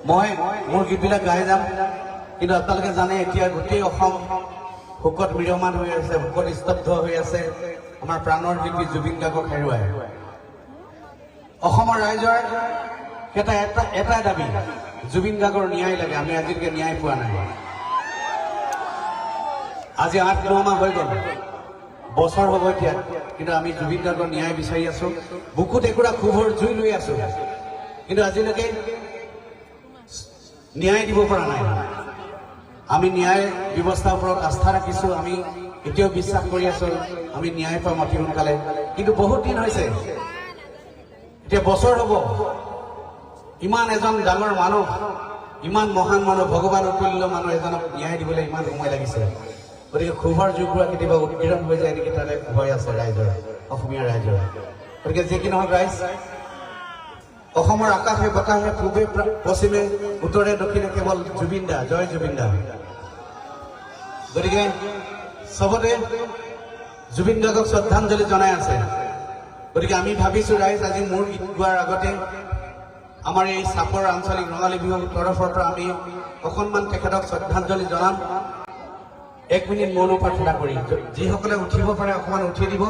মই মোৰ গীতবিলাক গাই যাম, কিন্তু আপোনালোকে জানে এতিয়া গোটেই অসম শোকত মিৰমান হৈ আছে, শোকত স্তব্ধ হৈ আছে আমাৰ প্ৰাণৰ শিল্পী জুবিন গাৰ্গক হেৰুৱাই। অসমৰ ৰাইজৰ এটাই দাবী, জুবিন গাৰ্গৰ ন্যায় লাগে। আমি আজিলৈকে ন্যায় পোৱা নাই। আজি 8-9 মাহ হৈ গ'ল, বছৰ হ'ব এতিয়া, কিন্তু আমি জুবিন গাৰ্গৰ ন্যায় বিচাৰি আছো। বুকুত একুৰা ক্ষোভৰ জুই লৈ আছো, কিন্তু আজিলৈকে ন্যায় দিব পৰা নাই। আমি ন্যায় ব্যৱস্থাৰ ওপৰত আস্থা ৰাখিছো, আমি এতিয়াও বিশ্বাস কৰি আছো আমি ন্যায় পাম অতি সোনকালে। কিন্তু বহুত দিন হৈছে, এতিয়া বছৰ হ'ব, ইমান এজন ডাঙৰ মানুহ, ইমান মহান মানুহ, ভগৱান অতুল্য মানুহ এজনক ন্যায় দিবলৈ ইমান সময় লাগিছে। গতিকে ক্ষোভৰ যুগবোৰত কেতিয়াবা উৎপীড়ন হৈ যায় নেকি, তাতে ভয় আছে ৰাইজৰ, অসমীয়া ৰাইজৰ। গতিকে যি কি নহওক ৰাইজ, অসমৰ আকাশে বতাহে পূবে পশ্চিমে উত্তৰে দক্ষিণে কেৱল জুবিন দা, জয় জুবিন দা। গতিকে চবতে জুবিন গাৰ্গক শ্ৰদ্ধাঞ্জলি জনাই আছে। গতিকে আমি ভাবিছো ৰাইজ, আজি মোৰ গীত গোৱাৰ আগতে আমাৰ এই চাপৰ আঞ্চলিক ৰঙালী বিহুৰ তৰফৰ পৰা আমি অকণমান তেখেতক শ্ৰদ্ধাঞ্জলি জনাম। 1 মিনিট মৌন প্ৰাৰ্থনা কৰি যিসকলে উঠিব পাৰে অকণমান উঠি দিব।